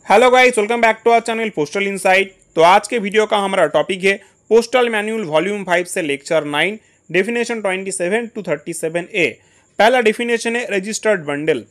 Hello guys, welcome back to our channel postal insight. तो आज के वीडियो का हमारा टॉपिक है पोस्टल मैनुअल वॉल्यूम 5 से लेक्चर 9 डेफिनेशन 27 to 37A। पहला डेफिनेशन है registered bundle.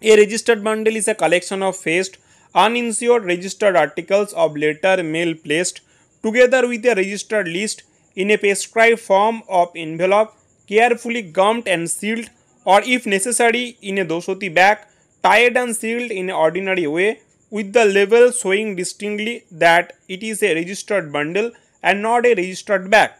A registered bundle is a collection of faced uninsured registered articles of letter mail placed together with a registered list in a prescribed form of envelope carefully gummed and sealed, or if necessary in a dosoti bag tied and sealed in an ordinary way with the label showing distinctly that it is a registered bundle and not a registered bag।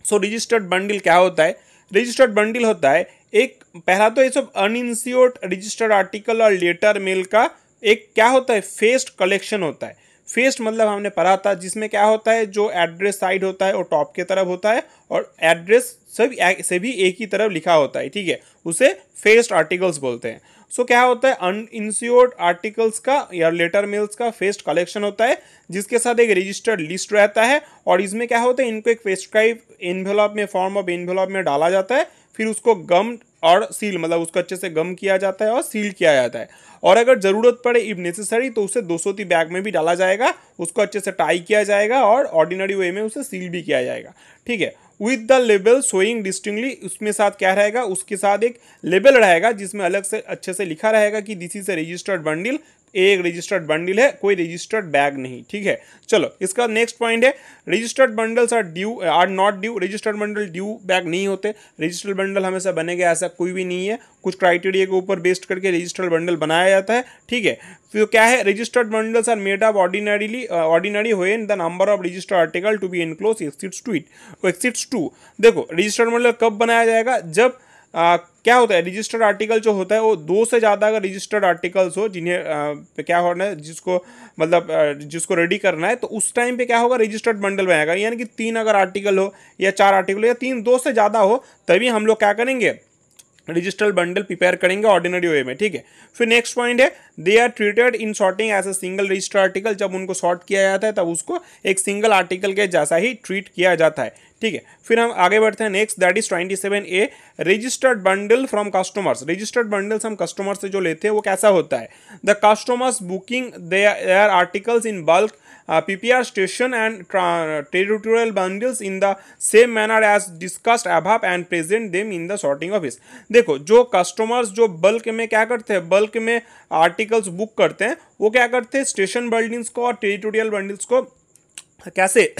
So registered bundle क्या होता है? Registered bundle होता है एक, पहला तो ये सब अनइंश्योर्ड रजिस्टर्ड आर्टिकल और लेटर मेल का एक क्या होता है, फेस्ड कलेक्शन होता है। फेस्ड मतलब हमने पढ़ा था जिसमें क्या होता है, जो एड्रेस साइड होता है वो टॉप की तरफ होता है और एड्रेस सभी एक ही तरफ लिखा होता है, ठीक है, उसे फेस्ड आर्टिकल्स बोलते हैं। सो क्या होता है, अनइंश्योर्ड आर्टिकल्स का या लेटर मेल्स का फेस्ड कलेक्शन होता है जिसके साथ एक रजिस्टर्ड लिस्ट रहता है, और इसमें क्या होता है, इनको एक प्रिस्क्राइब एनवेलप में, फॉर्म ऑफ एनवेलप में डाला जाता है, फिर उसको गम और सील मतलब उसको अच्छे से गम किया जाता है और सील किया जाता है, और अगर ज़रूरत पड़े इफ नेसेसरी तो उसे 203 बैग में भी डाला जाएगा, उसको अच्छे से टाई किया जाएगा और ऑर्डिनरी वे में उसे सील भी किया जाएगा, ठीक है, with the label showing distinctly. उसमें साथ क्या रहेगा, उसके साथ एक लेबल रहेगा जिसमें अलग से अच्छे से लिखा रहेगा कि this is a registered bundle, एक रजिस्टर्ड बंडल है, कोई रजिस्टर्ड बैग नहीं, ठीक है। चलो इसका नेक्स्ट पॉइंट है registered bundles are not due. Registered bundle due bag नहीं होते। रजिस्टर्ड बंडल हमेशा बनेगा ऐसा कोई भी नहीं है, कुछ क्राइटेरिया के ऊपर बेस्ड करके रजिस्टर्ड बंडल बनाया जाता है, ठीक है। तो क्या है, registered bundles are made up ordinary when the number of registered article to be enclose exceeds 2। देखो रजिस्टर्ड बंडल कब बनाया जाएगा, जब क्या होता है, रजिस्टर्ड आर्टिकल जो होता है वो 2 से ज़्यादा अगर रजिस्टर्ड आर्टिकल्स हो जिन्हें क्या होना है, जिसको मतलब जिसको रेडी करना है, तो उस टाइम पे क्या होगा, रजिस्टर्ड बंडल बनेगा। यानी कि 3 अगर आर्टिकल हो या 4 आर्टिकल हो या 2 से ज़्यादा हो, तभी हम लोग क्या करेंगे, रजिस्टर्ड बंडल प्रिपेयर करेंगे ऑर्डिनरी वे में, ठीक है। फिर नेक्स्ट पॉइंट है they are treated in sorting as a single registered article. जब उनको सॉर्ट किया जाता है तब उसको एक सिंगल आर्टिकल के जैसा ही ट्रीट किया जाता है, ठीक है। फिर हम आगे बढ़ते हैं next, that is 27A registered bundle from customers. Registered bundles हम कस्टमर से जो लेते हैं वो कैसा होता है, the customers booking their articles in bulk PPR station and territorial bundles in the same manner as discussed above and present them in the sorting office। देखो जो कस्टमर्स जो बल्क में क्या करते हैं, बल्क में आर्टिकल्स बुक करते हैं, वो क्या करते हैं, स्टेशन बंडल्स को और टेरिटोरियल बंडल्स को कैसे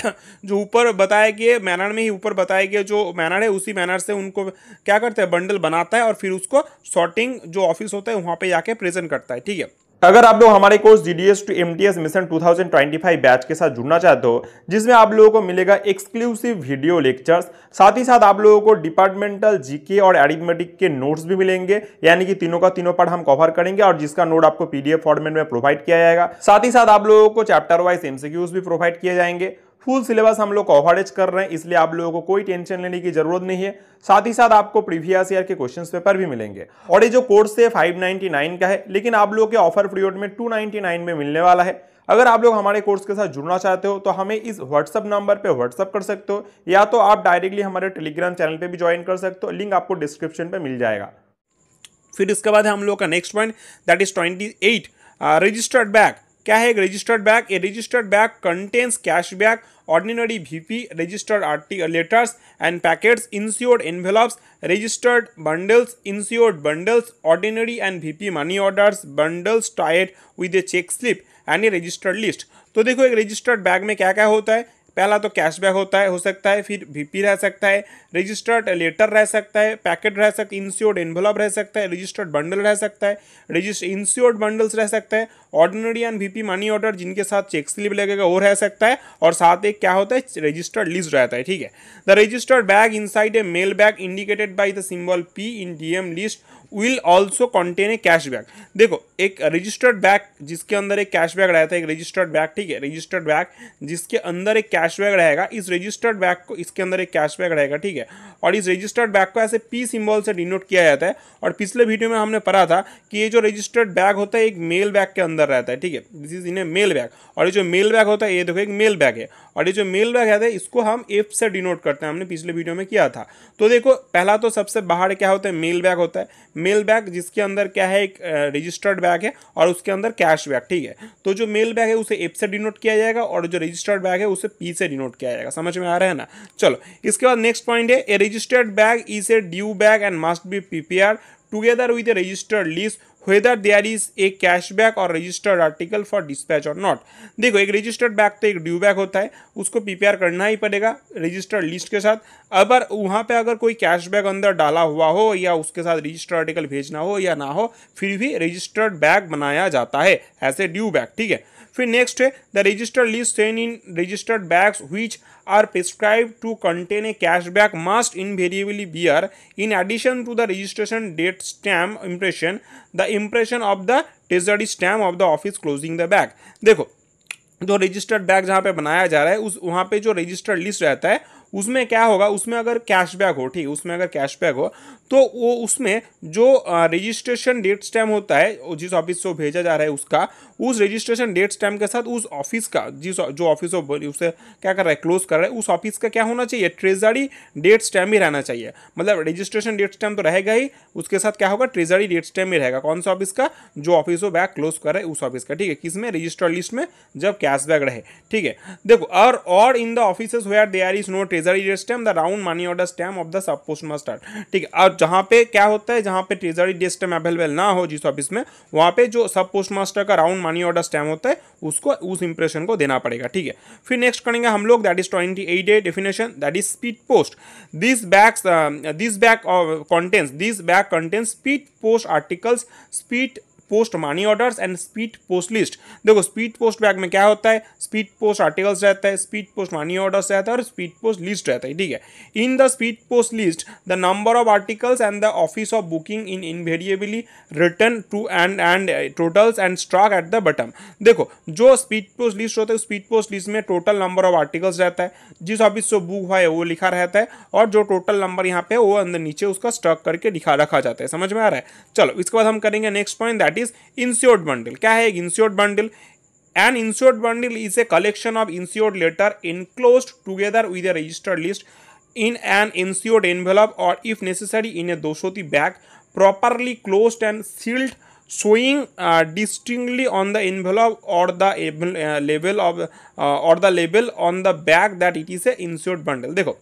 जो ऊपर बताया गया मैनर में ही, ऊपर बताया गया जो मैनर है उसी मैनर से उनको क्या करते हैं, बंडल बनाता है और फिर उसको सॉर्टिंग जो ऑफिस होता है वहाँ पे जाके प्रेजेंट करता है, ठीक है। अगर आप लोग हमारे course GDS to MTS mission 2025 batch के साथ जुड़ना चाहते हो, जिसमें आप लोगों को मिलेगा एक्सक्लूसिव वीडियो लेक्चर्स, साथ ही साथ आप लोगों को डिपार्टमेंटल जीके और अरिथमेटिक के नोट्स भी मिलेंगे, यानी कि तीनों का तीनों पार्ट हम कवर करेंगे और जिसका नोट आपको PDF फॉर्मेट में प्रोवाइड किया जाएगा। साथ ही साथ आप लोगों को चैप्टर वाइज MCQs भी प्रोवाइड किए जाएंगे। फुल सिलेबस हम लोग कवरेज कर रहे हैं, इसलिए आप लोगों को कोई टेंशन लेने की जरूरत नहीं है। साथ ही साथ आपको प्रीवियस ईयर के क्वेश्चन पेपर भी मिलेंगे। और ये जो कोर्स है 599 का है, लेकिन आप लोगों के ऑफर पीरियड में 299 में मिलने वाला है। अगर आप लोग हमारे कोर्स के साथ जुड़ना चाहते हो तो हमें इस व्हाट्सअप नंबर पे व्हाट्सअप कर सकते हो, या तो आप डायरेक्टली हमारे टेलीग्राम चैनल पे भी ज्वाइन कर सकते हो, लिंक आपको डिस्क्रिप्शन पे मिल जाएगा। फिर इसके बाद हम लोग का next point that is 28 registered bag. क्या है एक registered bag? A registered bag contains cash bag, ordinary VP, registered article letters and packets, insured envelopes, registered bundles, insured bundles, ordinary and VP money orders, bundles tied with a check slip and a registered list. तो देखो एक registered bag में क्या क्या होता है, पहला तो कैशबैक होता है, हो सकता है, फिर VP रह सकता है, रजिस्टर्ड लेटर रह सकता है, पैकेट रह सकता है, इंश्योर्ड एनवेलप रह सकता है, रजिस्टर्ड बंडल रह सकता है, इंश्योर्ड बंडल्स रह सकता है, ordinary and VP money order जिनके साथ चेक स्लिप लगेगा वो रह सकता है, और साथ एक क्या होता है, रजिस्टर्ड लिस्ट रहता है, ठीक है। The registered bag inside a mail bag indicated by the symbol P in DM list will also contain a cash bag. देखो एक रजिस्टर्ड बैग जिसके अंदर एक कैश बैग रहता है, एक रजिस्टर्ड बैग, ठीक है, रजिस्टर्ड बैग जिसके अंदर एक कैश बैग रहेगा, इस रजिस्टर्ड बैग को इसके अंदर एक कैश बैग रहेगा, ठीक है, और इस रजिस्टर्ड बैग को ऐसे P सिंबल से डिनोट किया जाता है। और पिछले वीडियो में हमने पढ़ा था कि ये जो रजिस्टर्ड बैग होता है एक मेल बैग के अंदर रहता है, ठीक है, this is in a mail bag. और ये जो मेल बैग होता है, ये देखो एक मेल बैग है, और ये जो मेल बैग है इसको हम F से डिनोट करते हैं, हमने पिछले वीडियो में किया था। तो देखो पहला तो सबसे बाहर क्या होता है, मेल बैग होता है। मेल बैग जिसके अंदर क्या है, एक रजिस्टर्ड बैग है और उसके अंदर कैश बैग, ठीक है। तो जो मेल बैग है उसे एफ से डिनोट किया जाएगा और जो रजिस्टर्ड बैग है उसे पी से डिनोट किया जाएगा। समझ में आ रहा है ना। चलो इसके बाद नेक्स्ट पॉइंट है, a registered bag is a due bag and must be prepare together with a registered list whether there is a cashback or registered article for dispatch or not। देखो एक रजिस्टर्ड बैग तो एक due bag होता है, उसको prepare करना ही पड़ेगा registered list के साथ। अगर वहाँ पे अगर कोई कैशबैक अंदर डाला हुआ हो या उसके साथ रजिस्टर्ड आर्टिकल भेजना हो या ना हो, फिर भी रजिस्टर्ड बैग बनाया जाता है एज ए ड्यू बैग, ठीक है। फिर नेक्स्ट है, the registered list Sen in registered bags which are prescribed to contain a cashback must invariably bear, in addition to the registration date stamp impression, the impression of the treasury stamp of the office closing the bag। देखो जो registered bag जहाँ पे बनाया जा रहा है उस वहाँ पे जो रजिस्टर्ड लिस्ट रहता है उसमें क्या होगा, उसमें अगर कैशबैक हो, ठीक है, उसमें अगर कैशबैक हो तो वो उसमें जो रजिस्ट्रेशन डेट स्टैम्प होता है जिस ऑफिस से वो भेजा जा रहा है उसका, उस रजिस्ट्रेशन डेट स्टैम्प के साथ उस ऑफिस का जो ऑफिस उसे क्या कर रहा है, क्लोज कर रहा है, उस ऑफिस का क्या होना चाहिए, ट्रेजरी डेट स्टैम्प भी रहना चाहिए। मतलब रजिस्ट्रेशन डेट स्टैम्प तो रहेगा ही, उसके साथ क्या होगा, ट्रेजरी डेट स्टैम्प भी रहेगा। कौन सा ऑफिस का, जो ऑफिस वो बैग क्लोज कर रहा है उस ऑफिस का, ठीक है, किसमें, रजिस्टर्ड लिस्ट में जब कैशबैक रहे, ठीक है। देखो और in the offices where there is no treasury date stamp the round money order stamp of the sub post master, ठीक है। और जहाँ पे क्या होता है, जहाँ पे ट्रेजरी डेट स्टैम्प अवेलेबल ना हो जिस ऑफिस में, वहाँ पे जो सब पोस्ट मास्टर का राउंड मनी ऑर्डर स्टैम्प होता है उसको उस इंप्रेशन को देना पड़ेगा, ठीक है। फिर नेक्स्ट करेंगे हम लोग, that is 28 definition, that is speed post. This bag contains speed post articles, speed post money orders and speed post list. देखो स्पीड पोस्ट बैग में क्या होता है, स्पीड पोस्ट आर्टिकल्स रहता है, स्पीड पोस्ट मनी ऑर्डर्स रहता है और स्पीड पोस्ट लिस्ट रहता है, ठीक है। In the speed post list the number of articles and the office of booking in invariably return to and totals and stock at the bottom. देखो जो speed post list होता है, speed post list में total number of articles रहता है, जिस office से book हुआ है वो लिखा रहता है, और जो टोटल नंबर यहाँ पे वो अंदर नीचे उसका स्टॉक करके रखा जाता है। समझ में आ रहा है। चलो इसके बाद हम करेंगे next point, that insured bundle. क्या है एक insured bundle? An insured bundle is a collection of insured letter enclosed together with a registered list in an insured envelope or if necessary in a doshoti bag properly closed and sealed, showing distinctly on the envelope or the label on the bag that it is a insured bundle। देखो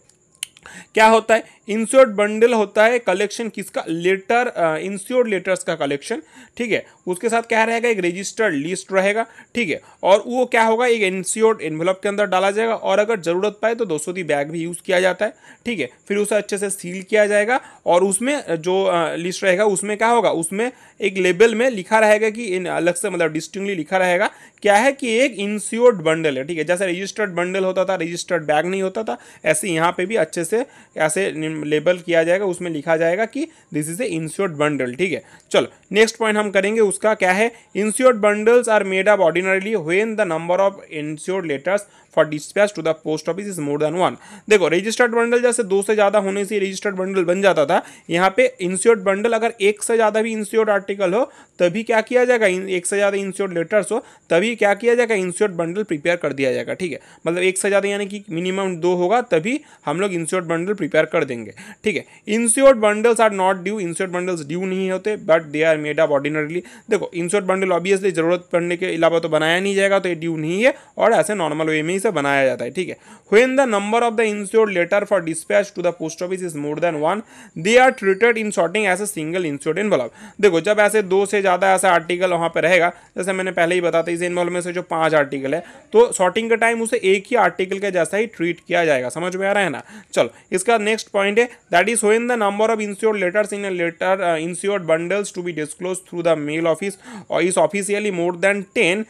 क्या होता है, insured bundle होता है collection किसका, letter, insured letters का collection, ठीक है। उसके साथ क्या रहेगा, एक रजिस्टर्ड लिस्ट रहेगा, ठीक है, और वो क्या होगा, एक इंश्योर्ड एनवेलप के अंदर डाला जाएगा और अगर जरूरत पाए तो 200 बैग भी यूज़ किया जाता है, ठीक है। फिर उसे अच्छे से सील किया जाएगा और उसमें जो लिस्ट रहेगा उसमें क्या होगा, उसमें एक लेबल में लिखा रहेगा कि इन अलग से मतलब डिस्टिंक्टली लिखा रहेगा क्या है कि एक इंश्योर्ड बंडल है, ठीक है। जैसे रजिस्टर्ड बंडल होता था, रजिस्टर्ड बैग नहीं होता था, ऐसे यहाँ पे भी अच्छे से ऐसे लेबल किया जाएगा, उसमें लिखा जाएगा कि this is A insured bundle, ठीक है। चलो नेक्स्ट पॉइंट हम करेंगे, उसका क्या है, insured bundles are made up ordinarily when the number of insured letters for dispatch to the post office is more than 1। देखो रजिस्टर्ड बंडल जैसे 2 से ज़्यादा होने से रजिस्टर्ड बंडल बन जाता था, यहाँ पे इंश्योर्ड बंडल अगर 1 से ज़्यादा भी इंश्योर्ड आर्टिकल हो तभी क्या किया जाएगा, 1 से ज़्यादा इंश्योर्ड लेटर्स हो तभी क्या किया जाएगा, इंश्योर्ड बंडल प्रिपेयर कर दिया जाएगा, ठीक है। मतलब 1 से ज़्यादा यानी कि मिनिमम 2 होगा तभी हम लोग इंश्योर्ड बंडल प्रिपेयर कर देंगे, ठीक है। Insured bundles are not due, insured bundles due नहीं होते but they are made up ordinarily. देखो इंश्योर्ड बंडल ऑब्वियसली जरूरत पड़ने के अलावा तो बनाया नहीं जाएगा, तो ये ड्यू नहीं है और ऐसे नॉर्मल वे में ही से बनाया जाता है, ठीक है। When the number of the insured letter for dispatch to the post office is more than 1 they are treated in sorting as a single insured envelope. देखो जब ऐसे 2 से ज़्यादा ऐसा आर्टिकल वहाँ पे रहेगा, जैसे मैंने पहले ही बताया इस एनवेलप में से जो 5 आर्टिकल है तो सॉर्टिंग के टाइम उसे एक ही आर्टिकल के जैसा ही ट्रीट किया जाएगा। समझ में आ रहा है ना। चलो इसका नेक्स्ट पॉइंट है, that is when the number of insured letters in a letter insured bundles to be disclose through the mail office और is officially more than 10,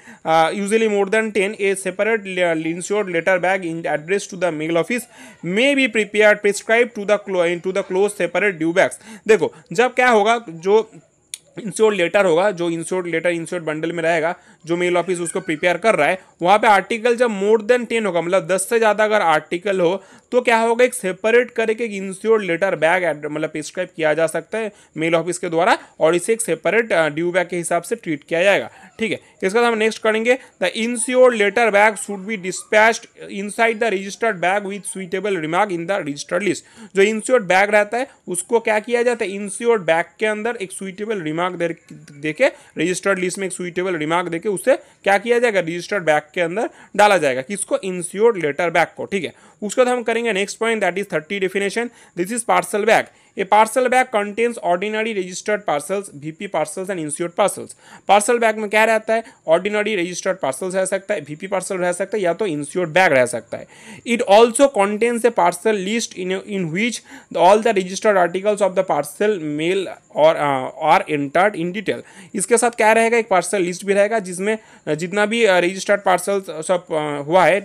usually more than 10, a separate insured letter bag in address to the mail office may be prescribe to the close separate due bags. देखो जब क्या होगा, जो insured letter होगा, जो insured letter insured bundle में रहेगा, जो मेल ऑफिस उसको प्रिपेयर कर रहा है, वहाँ पे आर्टिकल जब मोर देन 10 होगा, मतलब 10 से ज़्यादा अगर आर्टिकल हो तो क्या होगा, एक सेपरेट करके एक इंश्योर्ड लेटर बैग मतलब प्रिस्क्राइब किया जा सकता है मेल ऑफिस के द्वारा, और इसे एक सेपरेट ड्यू बैग के हिसाब से ट्रीट किया जाएगा। ठीक है, इसके बाद हम नेक्स्ट करेंगे, the insured letter bag should be dispatched inside the registered bag with suitable remark in the registered list. जो इंश्योर्ड बैग रहता है उसको क्या किया जाता है, इंश्योर्ड बैग के अंदर एक सुइटेबल रिमार्क देके, रजिस्टर्ड लिस्ट में एक सुइटेबल रिमार्क देके उसे क्या किया जाएगा, रजिस्टर्ड बैग के अंदर डाला जाएगा, किसको, इंश्योर्ड लेटर बैग को। ठीक है, उसके बाद हम करेंगे next point, that is 30 definition. This is parcel bag. A parcel bag contains ordinary registered parcels, VP parcels and insured parcels. Parcel bag में क्या रहता है, ऑर्डिनरी रजिस्टर्ड पार्सल्स रह सकता है, VP पार्सल रह सकता है, या तो इंश्योर्ड बैग रह सकता है। It also contains a parcel list in which all the registered articles of the parcel mail और आर एंटर्ड इन डिटेल। इसके साथ क्या रहेगा, एक पार्सल लिस्ट भी रहेगा जिसमें जितना भी रजिस्टर्ड पार्सल्स सब हुआ है,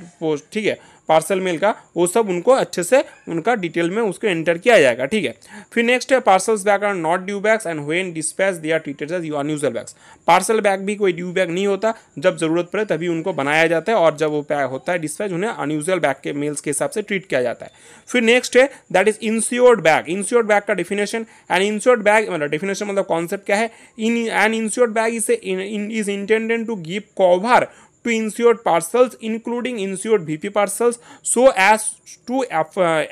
ठीक है, पार्सल मेल का, वो सब उनको अच्छे से उनका डिटेल में उसको एंटर किया जाएगा। ठीक है, फिर नेक्स्ट है parcels bag are not due bags and when dispatch they are treated as unusual bags. Parcel bag भी कोई ड्यू बैग नहीं होता, जब जरूरत पड़े तभी उनको बनाया जाता है, और जब वो होता है डिस्पैच उन्हें अनयूजुअल बैग के मेल्स के हिसाब से ट्रीट किया जाता है। फिर नेक्स्ट है that is insured bag. Insured bag का डेफिनेशन, एंड इंश्योर्ड बैग मतलब डेफिनेशन मतलब कॉन्सेप्ट क्या है, in an insured bag is intended to give cover to insured parcels including insured VP parcels so as to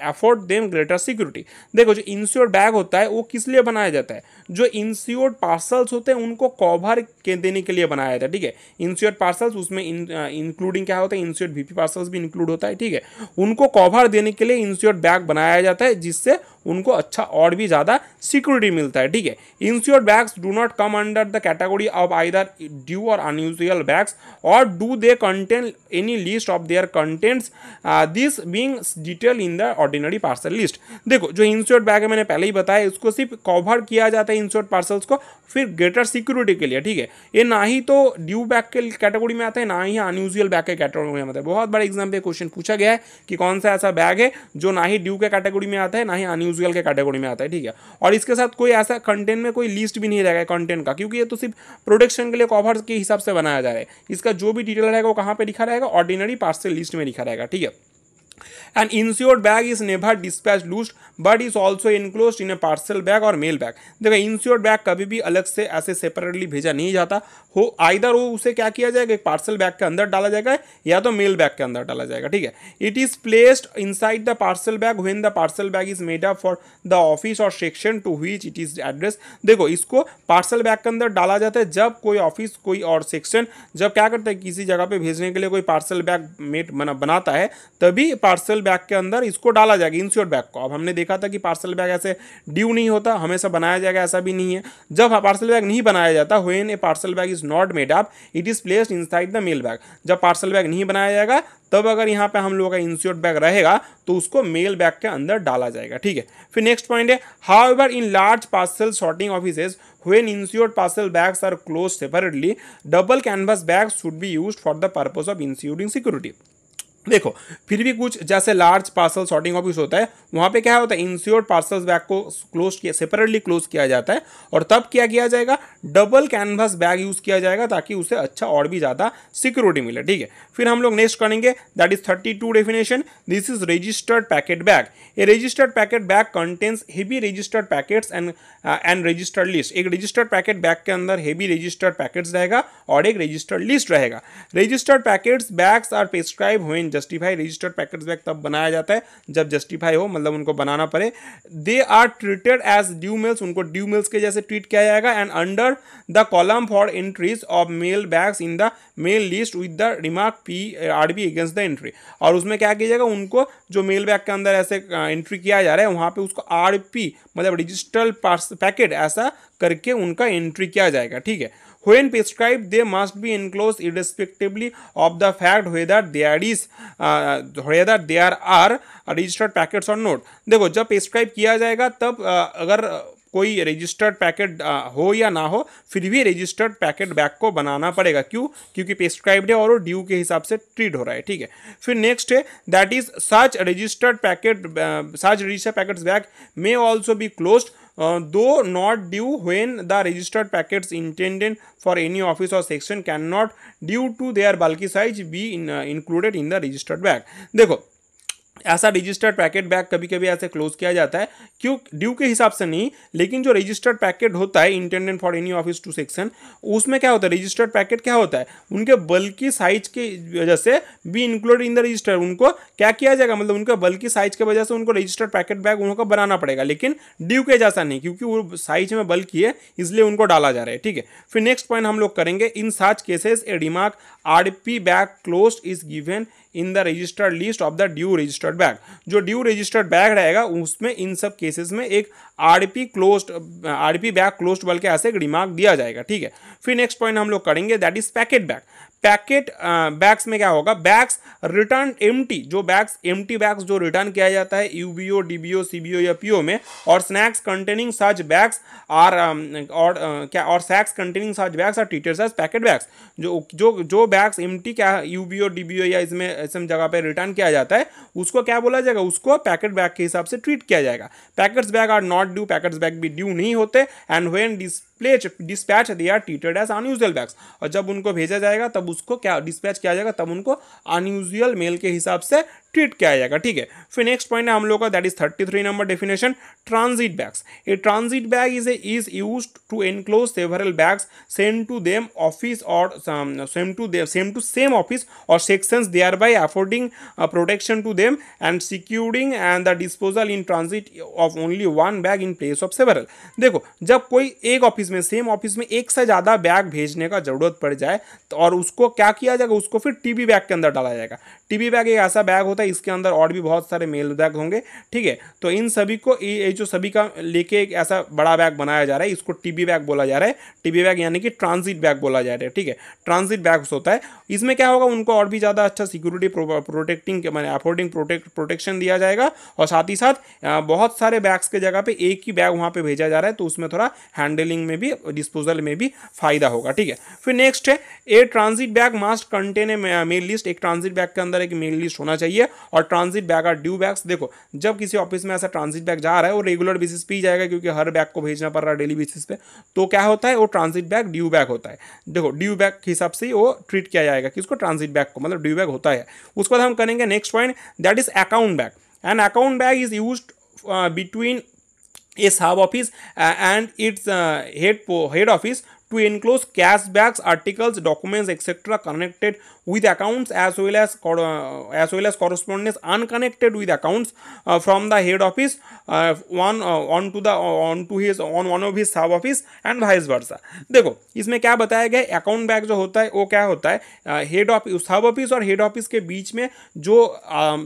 afford them greater security। देखो, जो insured bag होता है वो किस लिए बनाया जाता है, जो इंश्योर्ड पार्सल्स होते हैं उनको कवर देने के लिए बनाया जाता है। ठीक है, इंश्योर्ड पार्सल्स उसमें इंक्लूडिंग क्या होता है, इंश्योर्ड VP पार्सल्स भी इंक्लूड होता है। ठीक है, उनको कवर देने के लिए इंश्योर्ड बैग बनाया जाता है, जिससे उनको अच्छा और भी ज़्यादा सिक्योरिटी मिलता है। ठीक है, insured bags do not come under the category of either due और अनयूजुअल बैग्स और do they contain any list of their contents, this being detail in the ordinary parcel list. देखो, जो इंश्योर्ड बैग है मैंने पहले ही बताया, इसको सिर्फ कवर किया जाता है इंश्योर्ड पार्सल्स को, फिर ग्रेटर सिक्योरिटी के लिए। ठीक है, ये ना ही तो ड्यू बैग के कैटेगरी में आता है, ना ही अनयूजुअल बैग के कैटेगरी में आता है। बहुत बड़ा एग्जाम पे क्वेश्चन पूछा गया है कि कौन सा ऐसा बैग है जो ना ही ड्यू के कैटेगरी में आता है, ना ही अनयूजुअल के कैटेगरी में आता है। ठीक है, और इसके साथ कोई ऐसा कंटेंट में कोई लिस्ट भी नहीं रहेगा कंटेंट का, क्योंकि ये तो सिर्फ प्रोटेक्शन के लिए कवर के हिसाब से बनाया जा रहा है। इसका जो भी डिटेल रहेगा वो कहाँ पे लिखा रहेगा, ऑर्डिनरी पार्सल लिस्ट में लिखा रहेगा। ठीक है, An insured bag is never dispatched loose but is also enclosed in a parcel bag or mail bag। देखो, इंश्योर्ड बैग कभी भी अलग से ऐसे सेपरेटली भेजा नहीं जाता हो, आइदर वो उसे क्या किया जाएगा, एक पार्सल बैग के अंदर डाला जाएगा या तो मेल बैग के अंदर डाला जाएगा। ठीक है, it is placed inside the parcel bag when the parcel bag is made up for the office और section to which it is address. देखो, इसको पार्सल बैग के अंदर डाला जाता है जब कोई ऑफिस कोई और सेक्शन जब क्या करता है, किसी जगह पे भेजने के लिए कोई पार्सल बैग बनाता है, तभी पार्सल बैग के अंदर इसको डाला जाएगा इंश्योर्ड बैग को। अब हमने देखा था कि पार्सल बैग ऐसे ड्यू नहीं होता, हमेशा बनाया जाएगा, ऐसा भी नहीं है। जब पार्सल बैग नहीं बनाया जाता, when a parcel bag is not made up it is placed inside the mail bag. जब पार्सल बैग नहीं बनाया जाएगा तब अगर यहाँ पे हम लोगों का इंश्योर्ड बैग रहेगा तो उसको मेल बैग के अंदर डाला जाएगा। ठीक है, फिर नेक्स्ट पॉइंट है, however in large parcel sorting offices when insured parcel bags are closed separately, double canvas bags should be used for the purpose of ensuring security। देखो, फिर भी कुछ जैसे लार्ज पार्सल सॉर्टिंग ऑफिस होता है, वहाँ पे क्या होता है, इंश्योर्ड पार्सल्स बैग को क्लोज किया, सेपरेटली क्लोज किया जाता है, और तब क्या किया जाएगा, डबल कैनवास बैग यूज किया जाएगा ताकि उसे अच्छा और भी ज़्यादा सिक्योरिटी मिले। ठीक है, फिर हम लोग नेक्स्ट करेंगे, that is 32 definition. This is registered packet bag. A registered packet bag contains heavy registered packets and registered list. एक रजिस्टर्ड पैकेट बैग के अंदर हेवी रजिस्टर्ड पैकेट्स रहेगा और एक रजिस्टर्ड लिस्ट रहेगा। Registered packets bags are prescribe when justify. Registered packets bag तब बनाया जाता है जब जस्टिफाई हो, मतलब उनको बनाना पड़े। They are treated as due mails, उनको ड्यू मेल्स के जैसे ट्रीट किया जाएगा। And under the column for entries of mail bags in the mail list with the remark PRB against the entry. और उसमें क्या किया जाएगा, उनको जो मेल बैग के अंदर ऐसे एंट्री किया जा रहा है वहाँ पे उसको RP मतलब रजिस्टर्ड पैकेट ऐसा करके उनका एंट्री किया जाएगा। ठीक है, when prescribed they must be enclosed irrespectively of the fact whether there are registered packets or not। देखो, जब प्रिस्क्राइब किया जाएगा तब अगर कोई रजिस्टर्ड पैकेट हो या ना हो, फिर भी रजिस्टर्ड पैकेट बैग को बनाना पड़ेगा। क्यों? क्योंकि प्रिस्क्राइब्ड है और वो ड्यू के हिसाब से ट्रीट हो रहा है, ठीक है। फिर नेक्स्ट है that is such registered packets bag may also be closed though not due when the registered packets intended for any office or section cannot due to their bulky size be included in the registered bag। देखो ऐसा registered packet bag कभी कभी ऐसे close किया जाता है, क्यों? Due के हिसाब से नहीं, लेकिन जो रजिस्टर्ड पैकेट होता है intended for any office to section, उसमें क्या होता है, रजिस्टर्ड पैकेट क्या होता है, उनके बल्कि साइज की वजह से भी इंक्लूडेड इन द रजिस्टर, उनको क्या किया जाएगा, मतलब उनका बल्कि साइज की वजह से उनको रजिस्टर्ड पैकेट बैग उनको बनाना पड़ेगा, लेकिन ड्यू के जैसा नहीं, क्योंकि वो साइज में बल्कि है इसलिए उनको डाला जा रहा है, ठीक है। फिर नेक्स्ट पॉइंट हम लोग करेंगे, in such cases a remark RP bag closed is given in the registered list of the due registered bag. जो ड्यू रजिस्टर्ड बैग रहेगा उसमें इन सब केसेस में एक आरपी बैग क्लोज्ड बल्कि ऐसे एक रिमार्क दिया जाएगा, ठीक है। फिर नेक्स्ट पॉइंट हम लोग करेंगे that is packet bag. Packet bags में क्या होगा, बैग्स रिटर्न एम्प्टी, जो बैग्स एम्प्टी बैग्स जो रिटर्न किया जाता है यूबीओ, डीबीओ, सीबीओ या पीओ में, और स्नैक्स कंटेनिंग सच बैग्स और sacks containing such bags are treated as packet bags. जो बैग्स एम्प्टी क्या यूबीओ, डीबीओ या इसमें ऐसे जगह पे रिटर्न किया जाता है उसको क्या बोला जाएगा, उसको पैकेट बैग के हिसाब से ट्रीट किया जाएगा। Packets bag are not due, packets bag भी ड्यू नहीं होते, and when dispatch they are treated as unusual bags, और जब उनको भेजा जाएगा तब उसको क्या डिस्पैच किया जाएगा, तब उनको अनयूजुअल मेल के हिसाब से ट्रीट किया जाएगा, ठीक है। फिर नेक्स्ट पॉइंट है हम लोग का that is 33 number definition, transit bags. A transit bag is used to enclose several bags send to them office और सेम ऑफिस और sections, thereby affording protection to them and securing and the disposal in transit of only one bag in place of several। देखो जब कोई एक office में, same office में एक से ज़्यादा बैग भेजने का जरूरत पड़ जाए तो और उसको क्या किया जाएगा, उसको फिर टीबी बैग के अंदर डाला जाएगा। टीबी बैग एक ऐसा बैग होता है, इसके अंदर और भी बहुत सारे मेल बैग होंगे, ठीक है। तो इन सभी को ये जो सभी का लेके एक ऐसा बड़ा बैग बनाया जा रहा है, इसको टीबी बैग बोला जा रहा है। टीबी बैग यानी कि ट्रांजिट बैग बोला जा रहा है, ठीक है। ट्रांजिट बैग्स होता है, इसमें क्या होगा, उनको और भी ज़्यादा अच्छा सिक्योरिटी प्रोटेक्टिंग मैंने अफोर्डिंग प्रोटेक्शन दिया जाएगा, और साथ ही साथ बहुत सारे बैग्स के जगह पे एक ही बैग वहाँ पे भेजा जा रहा है, तो उसमें थोड़ा हैंडलिंग में भी, डिस्पोजल में भी फायदा होगा, ठीक है। फिर नेक्स्ट है a transit bag must contain a mail list. एक ट्रांजिट बैग के अंदर एक मेल लिस्ट होना चाहिए, और transit bag are due bags. देखो जब किसी ऑफिस में ऐसा ट्रांजिट बैग जा रहा है वो रेगुलर बेसिस पे ही जाएगा, क्योंकि हर बैग को भेजना पड़ रहा है डेली बेसिस पे, तो क्या होता है वो ट्रांजिट बैग ड्यू बैग होता है। देखो ड्यू बैग के हिसाब से ही वो ट्रीट किया जाएगा, किसको, ट्रांजिट बैग को, मतलब ड्यू बैग होता है। उसके बाद हम करेंगे next point that is account bag. An account bag is used between a sub office and its head office to enclose cash bags, articles, documents, etc. connected with accounts as well as correspondence unconnected with accounts from the head office on one of his sub office and vice versa। देखो इसमें क्या बताया गया, account bag जो होता है वो क्या होता है, हेड ऑफिस, सब ऑफिस और हेड ऑफिस के बीच में जो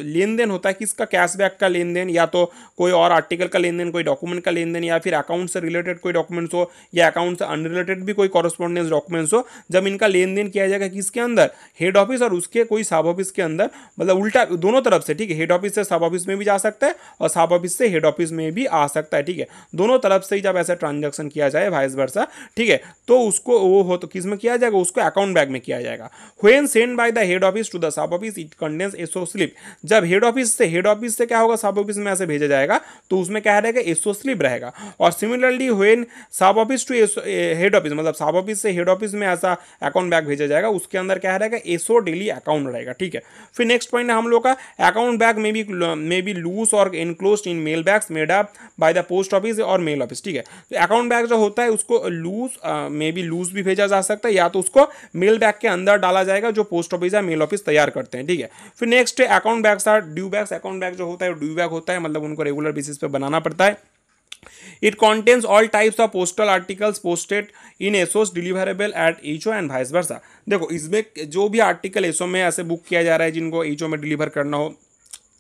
लेन देन होता है, किसका, कैश बैग का लेन देन, या तो कोई और आर्टिकल का लेन देन, कोई डॉक्यूमेंट का लेन देन, या फिर अकाउंट से रिलेटेड कोई डॉक्यूमेंट्स हो, या अकाउंट से अनरिलेटेड भी कोई कॉरेस्पॉन्डेंस डॉक्यूमेंट्स हो, जब इनका लेन देन किया जाएगा किसके अंदर, हेड ऑफिस और उसके कोई सब ऑफिस के अंदर, मतलब उल्टा दोनों तरफ से, ठीक है। हेड ऑफिस से सब ऑफिस में भी जा सकता है और सब ऑफिस से हेड ऑफिस में भी आ सकता है, ठीक है। दोनों तरफ से ही जब ऐसा ट्रांजैक्शन किया जाए वाइस वर्सा, ठीक है, तो उसको वो हो तो किस में किया जाएगा, उसको अकाउंट बैग में किया जाएगा। When send by the head office to the sub office it contains SO slip. जब हेड ऑफिस से क्या होगा, सब ऑफिस में ऐसे भेजा जाएगा तो उसमें क्या रहेगा, एसओ स्लिप रहेगा। और सिमिलरली व्हेन सब ऑफिस टू हेड ऑफिस, मतलब सब ऑफिस से हेड ऑफिस में ऐसा अकाउंट बैग भेजा जाएगा, उसके अंदर क्या रहेगा, एसओ डेली अकाउंट रहेगा, ठीक है। फिर नेक्स्ट पॉइंट है हम लोग का, account bag may be loose और enclosed in mail bags made up by the post office और मेल ऑफिस, ठीक है। तो अकाउंट बैग जो होता है उसको लूज भी भेजा जा सकता है, या तो उसको मेल बैग के अंदर डाला जाएगा जो पोस्ट ऑफिस या मेल ऑफिस तैयार करते हैं, ठीक है। फिर नेक्स्ट है account bags are due bags. Account bag जो होता है ड्यू बैग होता है, मतलब उनको रेगुलर बेसिस पे बनाना पड़ता है। It contains all types of postal articles posted in SOs deliverable at HO and vice versa. देखो इसमें जो भी आर्टिकल एसओ में ऐसे बुक किया जा रहा है जिनको एचओ में डिलीवर करना हो,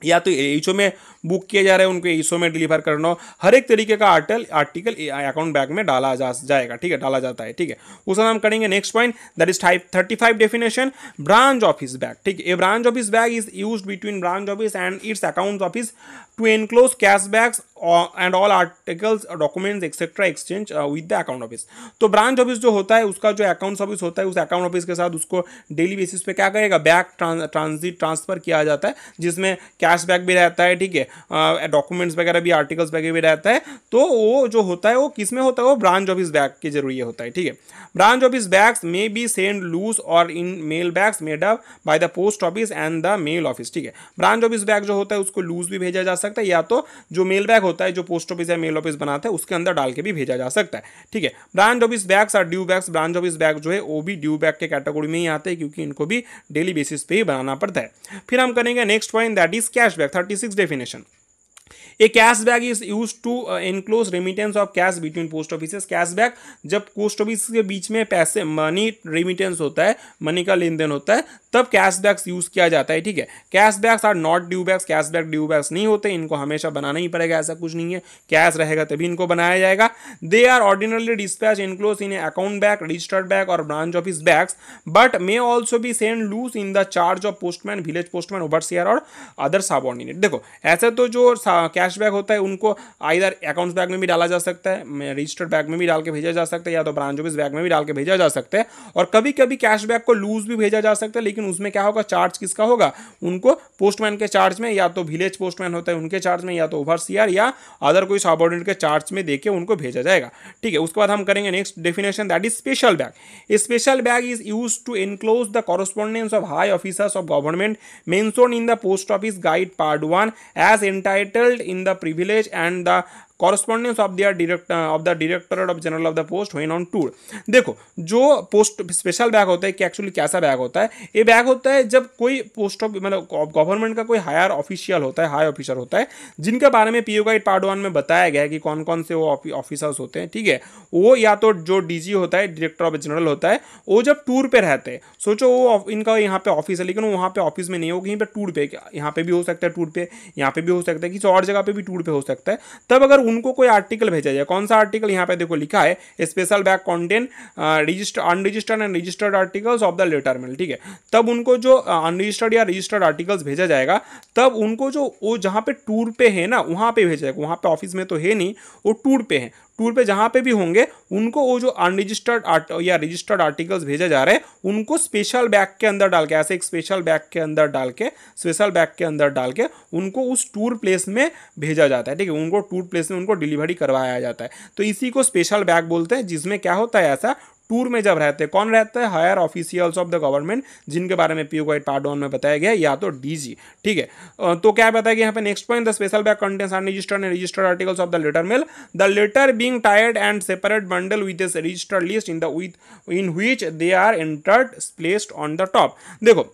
या तो एचओ में बुक किया जा रहा है उनको एसओ में डिलीवर करना हो, हर एक तरीके का आर्टिकल अकाउंट बैग में डाला जाएगा, ठीक है, डाला जाता है, ठीक है। उसका हम करेंगे next point that is 35 definition, branch office bag, ठीक है। A branch office bag is used between branch office and its account office to enclose cash bags, and all articles documents etcetera exchange with the account office. तो branch office जो होता है उसका जो account office होता है, उस account office के साथ उसको डेली बेसिस पे क्या करेगा, बैक ट्रांसफर किया जाता है, जिसमें कैश बैक भी रहता है, ठीक है, डॉक्यूमेंट्स वगैरह भी, आर्टिकल्स वगैरह भी रहता है। तो वो जो होता है वो किस में होता है, वो ब्रांच ऑफिस बैग के जरूरी होता है, ठीक है। Branch office bags may be send loose और in mail bags made up by the post office and the mail office, ठीक है। ब्रांच ऑफिस बैग जो होता है उसको लूज भी भेजा जा सकता है, या तो जो मेल बैग होता है जो पोस्ट ऑफिस या मेल ऑफिस बनाता है उसके अंदर डाल के भी भेजा जा सकता है, ठीक है। ब्रांच ऑफिस बैग्स और due bags, branch office bag जो है वो भी ड्यू बैग के कैटेगरी में ही आते हैं, क्योंकि इनको भी डेली बेसिस पे ही बनाना पड़ता है। फिर हम करेंगे next point, that is cash bag, 36 definition. A cash bag is use to enclose remittance of cash between post offices. Cash bag जब पोस्ट ऑफिस के बीच में पैसे मनी रेमिटेंस होता है, मनी का लेन देन होता है, तब कैश बैग्स यूज किया जाता है, ठीक है। Cash bags are not due bags, cash bag due bags नहीं होते, इनको हमेशा बनाना ही पड़ेगा, ऐसा कुछ नहीं है, कैश रहेगा तभी इनको बनाया जाएगा। They are ordinarily dispatch enclose in account bag, registered bag और branch office bags, but may also be send loose in the charge of postman, village postman, overseer और अदर सबऑर्डिनेट। देखो ऐसे तो जो कैश बैग होता है उनको either accounts bag में भी डाला जा सकता है, रजिस्टर्ड बैग में भी डाल के भेजा जा सकता है, या तो ब्रांच ऑफिस बैग में भी डाल के भेजा जा सकता है। और कभी कभी कैश बैग को लूज भी भेजा जा सकता है, लेकिन उसमें क्या होगा, चार्ज किसका होगा, उनको पोस्टमैन के चार्ज में, या तो विलेज पोस्टमैन होता है उनके चार्ज में, या तो ओवरसीयर या अदर कोई सबऑर्डिनेट के चार्ज में देके उनको भेजा जाएगा, ठीक है। उसके बाद हम करेंगे next definition, that is special bag. A special bag is used to enclose the correspondence of high officers of government mentioned in the post office guide part 1 as entitled in the privilege and the correspondence of the directorate of general of the post when on tour. देखो जो post special bag होता है कि actually कैसा bag होता है, ये bag होता है जब कोई पोस्ट ऑफ मतलब गवर्नमेंट का कोई हायर ऑफिशियल होता है, हाई ऑफिसर होता है, जिनके बारे में पीओ गाइड पार्ट 1 में बताया गया है कि कौन कौन से वो ऑफिसर्स होते हैं, ठीक है। वो या तो जो डीजी होता है, डायरेक्टर ऑफ जनरल होता है, वो जब टूर पे रहते हैं, सोचो वो इनका यहाँ पे ऑफिस है, लेकिन वो वहाँ पे ऑफिस में नहीं हो, कहीं पे टूर पे, यहाँ पे भी हो सकता है टूर पे, यहाँ पे भी हो सकता है, किसी और जगह पे भी टूर पे हो सकता है। तब अगर उनको कोई आर्टिकल भेजा जाए, कौन सा आर्टिकल, यहाँ पे देखो लिखा है special bag contain registered unregistered and registered articles of the letter mail, ठीक है। तब उनको जो अनरजिस्टर्ड या रजिस्टर्ड आर्टिकल्स भेजा जाएगा, तब उनको जो वो जहाँ पे टूर पे है ना वहाँ पे भेजा जाएगा, वहाँ पे ऑफिस में तो है नहीं, वो टूर पे है, टूर पे जहाँ पे भी होंगे उनको वो जो अनरजिस्टर्ड या रजिस्टर्ड आर्टिकल्स भेजे जा रहे हैं उनको स्पेशल बैग के अंदर डाल के, ऐसे एक स्पेशल बैग के अंदर डाल के, स्पेशल बैग के अंदर डाल के उनको उस टूर प्लेस में भेजा जाता है, ठीक है। उनको टूर प्लेस में उनको डिलीवरी करवाया जाता है, तो इसी को स्पेशल बैग बोलते हैं, जिसमें क्या होता है, ऐसा टूर में जब रहते हैं, कौन रहता है, higher officials of the government, जिनके बारे में पीओ गाइड पार्ट 1 में बताया गया, या तो डीजी, ठीक है। तो क्या बताया गया यहाँ पे next point, the special bag contains unregistered and registered articles of the letter mail, the letter being tied and separate bundle with a registered list in which they are entered placed on the top. देखो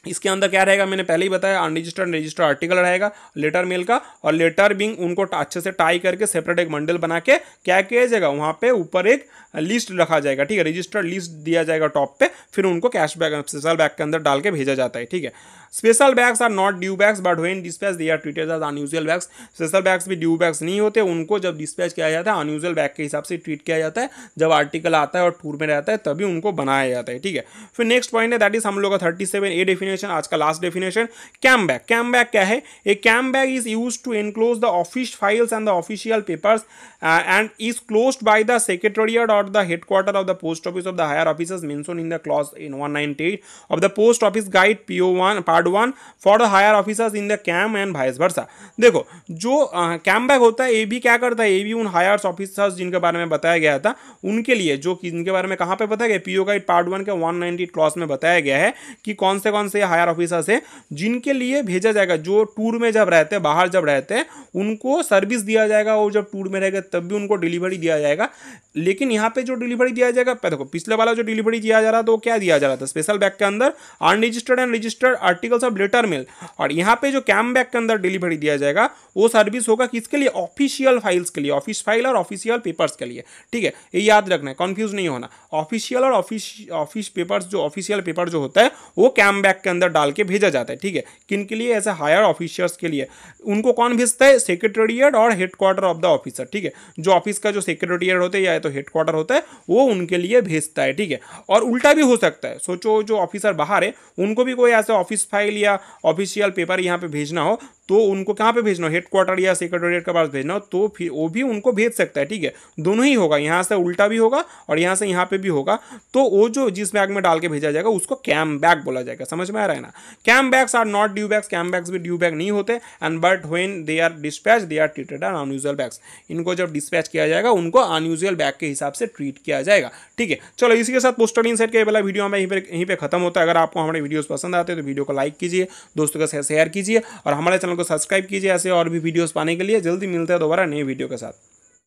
इसके अंदर क्या रहेगा, मैंने पहले ही बताया, unregistered registered article रहेगा लेटर मेल का, और लेटर बिंग उनको अच्छे से टाई करके सेपरेट एक बंडल बना के क्या किया जाएगा, वहाँ पे ऊपर एक लिस्ट रखा जाएगा, ठीक है, रजिस्टर्ड लिस्ट दिया जाएगा टॉप पे, फिर उनको कैश बैग स्पेशल बैग के अंदर डाल के भेजा जाता है, ठीक है। Special bags are not due bags but when dispatch they are treated as unusual bags. Special bags भी ड्यू बैग्स नहीं होते, उनको जब डिस्पैच किया जाता है अनयूजुअल बैग के हिसाब से ट्रीट किया जाता है, जब आर्टिकल आता है और टूर में रहता है तभी उनको बनाया जाता है, ठीक है। फिर नेक्स्ट पॉइंट है, दैट इज हम लोग का 37A डेफिनेशन, आज का last definition, cam bag. Cam bag क्या है, a cam bag is use to enclose the office files and the official papers and is closed by the secretariat और the headquarter of the post office of the higher officers mentioned in the clause in 198 of the post office guide PO1 part 1 for the higher officers in the camp and vice versa. देखो जो cam bag होता है ये भी क्या करता है, ये भी उन हायर ऑफिसर्स जिनके बारे में बताया गया था उनके लिए, जो कि इनके बारे में कहाँ पे बताया गया, पीओ गाइड पार्ट 1 के 190 क्लॉज में बताया गया है कि कौन से हायर ऑफिसर्स हैं जिनके लिए भेजा जाएगा, जो टूर में जब रहते हैं, बाहर जब रहते हैं उनको सर्विस दिया जाएगा, वो जब टूर में रहेगा तब भी उनको डिलीवरी दिया जाएगा। लेकिन यहाँ पे जो डिलीवरी दिया जाएगा, देखो पिछले वाला जो डिलीवरी दिया जा रहा था वो क्या दिया जा रहा था, स्पेशल बैग के अंदर unregistered and registered articles of letter mail, और यहाँ पे जो कैम बैग के अंदर डिलीवरी दिया जाएगा वो सर्विस होगा किसके लिए, ऑफिशियल फाइल्स के लिए, ऑफिस फाइल और ऑफिशियल पेपर्स के लिए, ठीक है। ये याद रखना है, कंफ्यूज नहीं होना, ऑफिशियल और ऑफिस पेपर्स, जो ऑफिशियल पेपर जो होता है वो कैम बैग के अंदर डाल के भेजा जाता है, ठीक है। किन के लिए, ऐसे हायर ऑफिसर्स के लिए। उनको कौन भेजता है, सेक्रेटेरिएट और हेडक्वार्टर ऑफ द ऑफिसर, ठीक है। जो ऑफिस का जो सेक्रेटेरिएट होता है या तो हेडक्वार्टर होता है वो उनके लिए भेजता है, ठीक है। और उल्टा भी हो सकता है, सोचो जो ऑफिसर बाहर है उनको भी कोई ऐसे ऑफिस फाइल या ऑफिशियल पेपर यहाँ पे भेजना हो तो उनको कहाँ पे भेजना हो, हेडक्वार्टर या सेक्रेटेरिएट के पास भेजना हो, तो फिर वो भी उनको भेज सकता है। ठीक है, दोनों ही होगा, यहाँ से उल्टा भी होगा और यहाँ से यहाँ पे भी होगा। तो वो जो जिस बैग में डाल के भेजा जाएगा उसको कैम बैग बोला जाएगा। समझ में आ रहा है ना। Camp bags are not due bags, camp bags भी ड्यू बैग नहीं होते। And but when they are dispatch they are treated as unusual bags. इनको जब डिस्पैच किया जाएगा उनको अनयूजुअल बैग के हिसाब से ट्रीट किया जाएगा। ठीक है, चलो इसी के साथ पोस्टल इनसाइट के वाला वीडियो हमें यहीं पे खत्म होता है। अगर आपको हमारे वीडियोस पसंद आते हैं तो वीडियो को लाइक कीजिए, दोस्तों के साथ शेयर कीजिए और हमारे चैनल को सब्सक्राइब कीजिए ऐसे और भी वीडियोस पाने के लिए। जल्दी मिलते हैं दोबारा नए वीडियो के साथ।